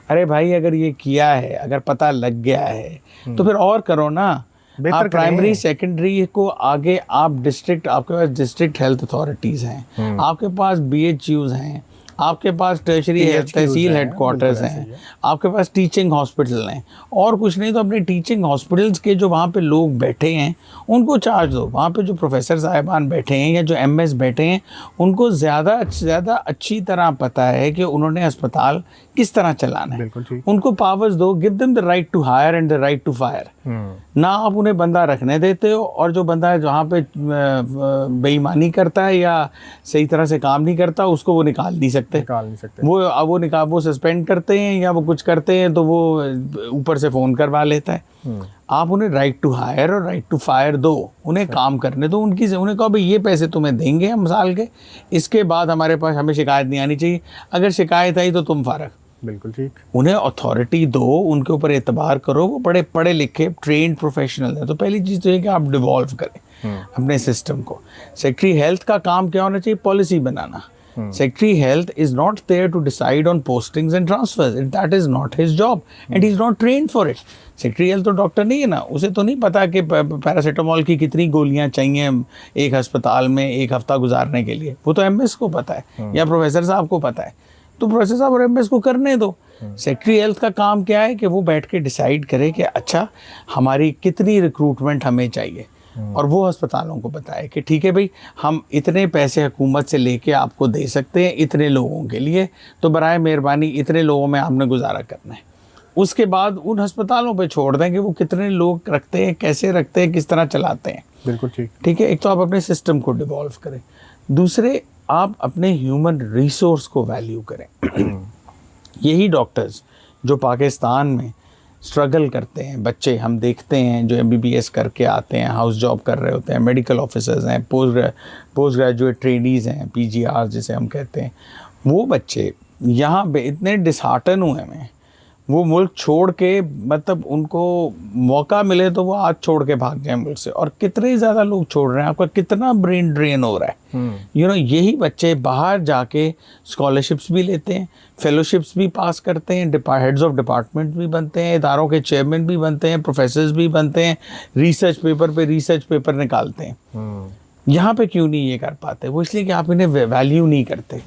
अरे भाई, अगर ये किया है, अगर पता लग गया है तो फिर और करो ना। आप प्राइमरी सेकेंडरी को आगे आप डिस्ट्रिक्ट, आपके पास डिस्ट्रिक्ट हेल्थ अथॉरिटीज़ हैं, आपके पास BHUs हैं, आपके पास टर्शरी तहसील हेडक्वार्टर्स हैं, आपके पास टीचिंग हॉस्पिटल हैं, और कुछ नहीं तो अपने टीचिंग हॉस्पिटल्स के जो वहाँ पे लोग बैठे हैं उनको चार्ज दो। वहाँ पे जो प्रोफेसर साहिबान बैठे हैं या जो MS बैठे हैं, उनको ज़्यादा से ज़्यादा अच्छी तरह पता है कि उन्होंने अस्पताल किस तरह चलाना है। उनको पावर्स दो, give them the right to hire and the right to fire. ना आप उन्हें बंदा रखने देते हो, और जो बंदा है जहाँ पे बेईमानी करता है या सही तरह से काम नहीं करता, उसको वो निकाल नहीं सकते। वो सस्पेंड करते हैं या वो कुछ करते हैं तो वो ऊपर से फ़ोन करवा लेता है। आप उन्हें राइट टू हायर और राइट टू फायर दो, उन्हें काम करने दो, उन्हें कहो भाई ये पैसे तुम्हें देंगे हम साल के, इसके बाद हमें शिकायत नहीं आनी चाहिए, अगर शिकायत आई तो तुम फारग। बिल्कुल ठीक। उन्हें अथॉरिटी दो, उनके ऊपर एतबार करो, वो बड़े पढ़े लिखे ट्रेंड प्रोफेशनल हैं। तो पहली चीज़ तो ये कि आप डिवॉल्व करें अपने सिस्टम को। सेक्रेटरी हेल्थ का काम क्या होना चाहिए? Policy banana. Secretary Health is not there to decide on postings and transfers. That is not his job and he's not trained for it. Secretary Health तो डॉक्टर नहीं है ना, उसे तो नहीं पता कि पैरासीटामोल की कितनी गोलियां चाहिए एक अस्पताल में एक हफ्ता गुजारने के लिए। वो तो MS को पता है या प्रोफेसर साहब को पता है, तो प्रोफेसर साहब और MS को करने दो। सेक्रेटरी हेल्थ का काम क्या है कि वो बैठ के डिसाइड करे कि अच्छा हमारी कितनी रिक्रूटमेंट हमें चाहिए। और वो अस्पतालों को बताए कि ठीक है भाई, हम इतने पैसे हुकूमत से लेके आपको दे सकते हैं इतने लोगों के लिए, तो बराए मेहरबानी इतने लोगों में आपने गुजारा करना है। उसके बाद उन अस्पतालों पे छोड़ दें कि वो कितने लोग रखते हैं, कैसे रखते हैं, किस तरह चलाते हैं। बिल्कुल ठीक। ठीक है, एक तो आप अपने सिस्टम को डिवॉल्व करें, दूसरे आप अपने ह्यूमन रिसोर्स को वैल्यू करें। यही डॉक्टर्स जो पाकिस्तान में स्ट्रगल करते हैं, बच्चे हम देखते हैं जो MBBS करके आते हैं, हाउस जॉब कर रहे होते हैं, मेडिकल ऑफिसर्स हैं, पोस्ट ग्रेजुएट ट्रेनीज़ हैं, PGR जिसे हम कहते हैं, वो बच्चे यहाँ पे इतने डिसहार्टन हुए हैं, वो मुल्क छोड़ के, मतलब उनको मौका मिले तो वो आज छोड़ के भाग जाए मुल्क से। और कितने ज़्यादा लोग छोड़ रहे हैं, आपका कितना ब्रेन ड्रेन हो रहा है। यही बच्चे बाहर जाके स्कॉलरशिप्स भी लेते हैं, फेलोशिप्स भी पास करते हैं, हेड्स ऑफ डिपार्टमेंट भी बनते हैं, इदारों के चेयरमैन भी बनते हैं, प्रोफेसर्स भी बनते हैं, रिसर्च पेपर निकालते हैं। यहाँ पे क्यों नहीं ये कर पाते? वो इसलिए कि आप इन्हें वैल्यू नहीं करते।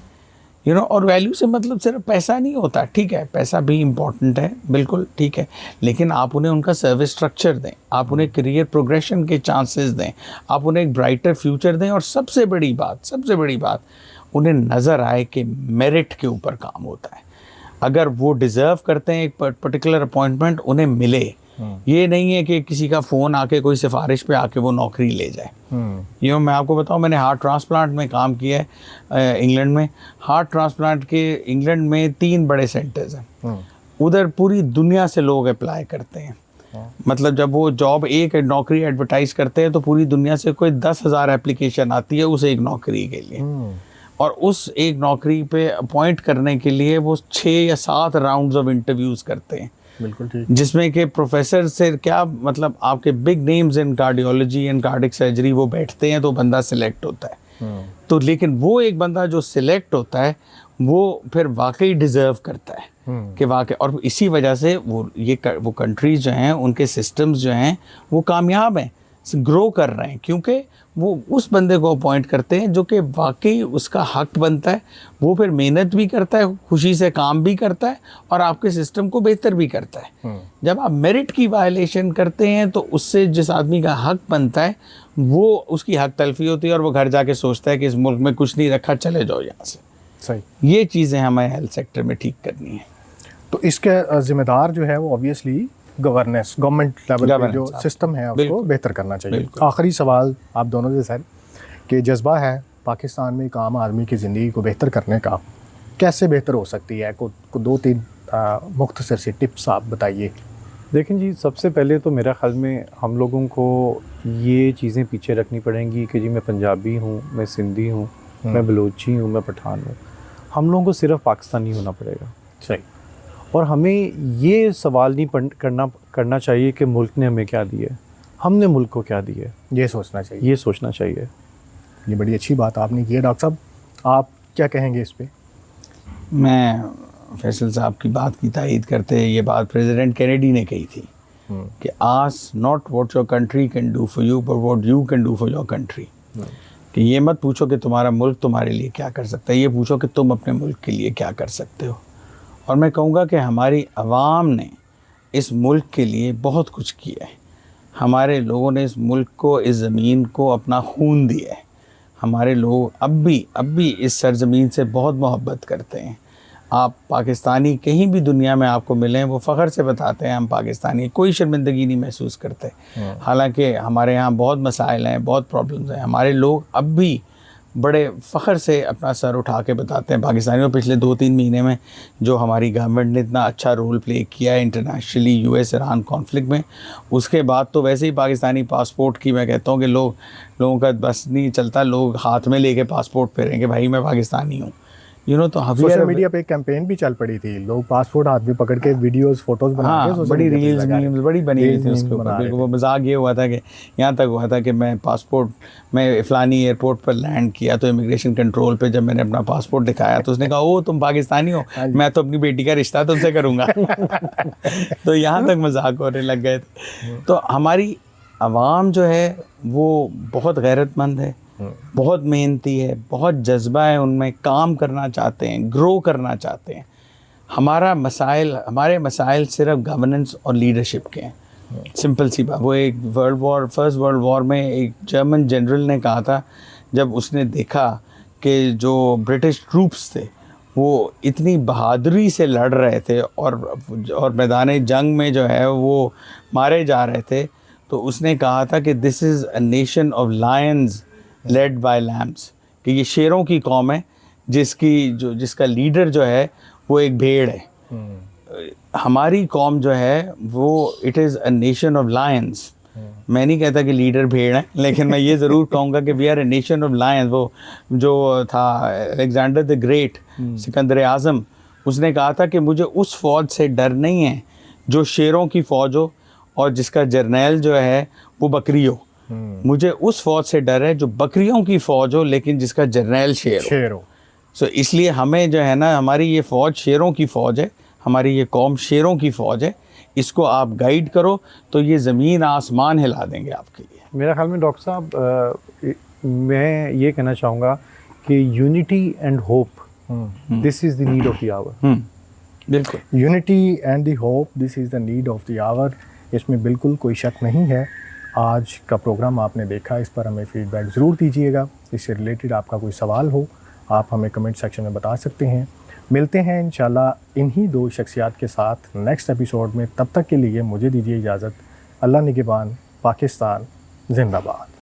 और वैल्यू से मतलब सिर्फ पैसा नहीं होता, ठीक है, पैसा भी इम्पॉर्टेंट है, बिल्कुल ठीक है, लेकिन आप उन्हें उनका सर्विस स्ट्रक्चर दें, आप उन्हें करियर प्रोग्रेशन के चांसेस दें, आप उन्हें एक ब्राइटर फ्यूचर दें, और सबसे बड़ी बात उन्हें नज़र आए कि मेरिट के ऊपर काम होता है। अगर वो डिज़र्व करते हैं एक पर्टिकुलर अपॉइंटमेंट, उन्हें मिले। ये नहीं है कि किसी का फ़ोन आके कोई सिफारिश पे आके वो नौकरी ले जाए। मैं आपको बताऊं, मैंने हार्ट ट्रांसप्लांट में काम किया है इंग्लैंड में। हार्ट ट्रांसप्लांट के इंग्लैंड में 3 बड़े सेंटर्स हैं। उधर पूरी दुनिया से लोग अप्लाई करते हैं। मतलब जब वो जॉब, एक नौकरी एडवर्टाइज करते हैं तो पूरी दुनिया से कोई 10,000 एप्लीकेशन आती है उस एक नौकरी के लिए। और उस एक नौकरी पे अपॉइंट करने के लिए वो 6 या 7 राउंड्स ऑफ इंटरव्यूज़ करते हैं। बिल्कुल ठीक। जिसमें कि प्रोफेसर से क्या मतलब, आपके big names in cardiology and cardiac surgery वो बैठते हैं तो बंदा सिलेक्ट होता है। तो लेकिन वो एक बंदा जो सिलेक्ट होता है वो फिर वाकई डिज़र्व करता है कि वाकई, और इसी वजह से वो कंट्रीज जो हैं, उनके सिस्टम्स जो हैं वो कामयाब हैं, ग्रो कर रहे हैं, क्योंकि वो उस बंदे को अपॉइंट करते हैं जो कि वाकई उसका हक बनता है। वो फिर मेहनत भी करता है, खुशी से काम भी करता है, और आपके सिस्टम को बेहतर भी करता है। जब आप मेरिट की वायलेशन करते हैं तो उससे जिस आदमी का हक बनता है वो, उसकी हक तलफी होती है, और वो घर जाके सोचता है कि इस मुल्क में कुछ नहीं रखा, चले जाओ यहाँ से। सही। ये चीज़ें हमें हेल्थ सेक्टर में ठीक करनी है। तो इसके जिम्मेदार जो है वो ऑब्वियसली गवर्नमेंट लेवल पे जो सिस्टम है उसको बेहतर करना चाहिए। आखिरी सवाल आप दोनों से सर, कि जज्बा है पाकिस्तान में एक आम आदमी की ज़िंदगी को बेहतर करने का, कैसे बेहतर हो सकती है? को 2-3 मुख्तसर सी टिप्स आप बताइए। देखें जी, सबसे पहले तो मेरा ख्याल में हम लोगों को ये चीज़ें पीछे रखनी पड़ेंगी कि जी मैं पंजाबी हूँ, मैं सिंधी हूँ, मैं बलोची हूँ, मैं पठान हूँ। हम लोगों को सिर्फ पाकिस्तानी होना पड़ेगा। सही। और हमें ये सवाल नहीं करना चाहिए कि मुल्क ने हमें क्या दिया है, हमने मुल्क को क्या दिया है, ये सोचना चाहिए। ये बड़ी अच्छी बात आपने की है। डॉक्टर साहब, आप क्या कहेंगे इस पे? मैं फैसल साहब की बात की तायीद करते हैं, ये बात प्रेसिडेंट कैनेडी ने कही थी कि ask not what your country can do for you, but what you can do for your country. कि ये मत पूछो कि तुम्हारा मुल्क तुम्हारे लिए क्या कर सकता है, ये पूछो कि तुम अपने मुल्क के लिए क्या कर सकते हो। और मैं कहूँगा कि हमारी आवाम ने इस मुल्क के लिए बहुत कुछ किया है। हमारे लोगों ने इस मुल्क को, इस ज़मीन को अपना खून दिया है। हमारे लोग अब भी इस सरज़मीन से बहुत मोहब्बत करते हैं। आप पाकिस्तानी कहीं भी दुनिया में आपको मिलें, वो फ़ख्र से बताते हैं हम पाकिस्तानी, कोई शर्मिंदगी नहीं महसूस करते। हालांकि हमारे यहाँ बहुत मसाइल हैं, बहुत प्रॉब्लम्स हैं। हमारे लोग अब भी बड़े फ़ख्र से अपना सर उठा के बताते हैं पाकिस्तानियों, पिछले 2-3 महीने में जो हमारी गवर्नमेंट ने इतना अच्छा रोल प्ले किया है इंटरनेशनली US ईरान कॉन्फ्लिक्ट में, उसके बाद तो वैसे ही पाकिस्तानी पासपोर्ट की मैं कहता हूँ कि लोगों का बस नहीं चलता, लोग हाथ में लेके पासपोर्ट फेरेंगे, भाई मैं पाकिस्तानी हूँ। तो सोशल मीडिया पे एक कैंपेन भी चल पड़ी थी, लोग पासपोर्ट हाथ में पकड़ के वीडियोस, फोटोज बना के, बड़ी रील्स मीम्स बड़ी बनी हुई थी उसके ऊपर। बिल्कुल, वो मजाक ये हुआ था कि यहाँ तक हुआ था कि मैं फ़लानी एयरपोर्ट पर लैंड किया तो इमिग्रेशन कंट्रोल पे जब मैंने अपना पासपोर्ट दिखाया तो उसने कहा, ओ तुम पाकिस्तानी हो, मैं तो अपनी बेटी का रिश्ता तुमसे करूँगा। तो यहाँ तक मजाक होने लग गए थे। तो हमारी आवाम जो है वो बहुत गैरतमंद है, बहुत मेहनती है, बहुत जज्बा है उनमें, काम करना चाहते हैं, ग्रो करना चाहते हैं। हमारे मसाइल सिर्फ गवर्नेंस और लीडरशिप के हैं। सिंपल सी बात, वो एक फर्स्ट वर्ल्ड वॉर में एक जर्मन जनरल ने कहा था, जब उसने देखा कि जो ब्रिटिश ट्रूप्स थे वो इतनी बहादुरी से लड़ रहे थे और मैदान जंग में जो है वो मारे जा रहे थे, तो उसने कहा था कि this is a nation of lions led by lambs, कि ये शेरों की कौम है जिसका लीडर जो है वो एक भेड़ है। हमारी कौम जो है वो it is a nation of Lions. मैं नहीं कहता कि लीडर भेड़ है, लेकिन मैं ये ज़रूर कहूँगा कि we are a nation of lions. वो जो था अलेक्जेंडर द ग्रेट, सिकंदर आज़म, उसने कहा था कि मुझे उस फ़ौज से डर नहीं है जो शेरों की फ़ौज हो और जिसका जर्नैल जो है वो बकरी हो। मुझे उस फ़ौज से डर है जो बकरियों की फ़ौज हो लेकिन जिसका जर्नैल शेर हो। सो इसलिए हमें जो है ना, हमारी ये फ़ौज शेरों की फ़ौज है, हमारी ये कौम शेरों की फ़ौज है। इसको आप गाइड करो तो ये ज़मीन आसमान हिला देंगे आपके लिए। मेरा ख्याल में डॉक्टर साहब, मैं ये कहना चाहूँगा कि unity and hope, this is the need of the hour. बिल्कुल, unity and the hope, this is the need of the hour, इसमें बिल्कुल कोई शक नहीं है। आज का प्रोग्राम आपने देखा, इस पर हमें फीडबैक ज़रूर दीजिएगा। इससे रिलेटेड आपका कोई सवाल हो आप हमें कमेंट सेक्शन में बता सकते हैं। मिलते हैं इंशाल्लाह इन्हीं दो शख्सियात के साथ नेक्स्ट एपिसोड में। तब तक के लिए मुझे दीजिए इजाज़त। अल्लाह निगहबान। पाकिस्तान जिंदाबाद।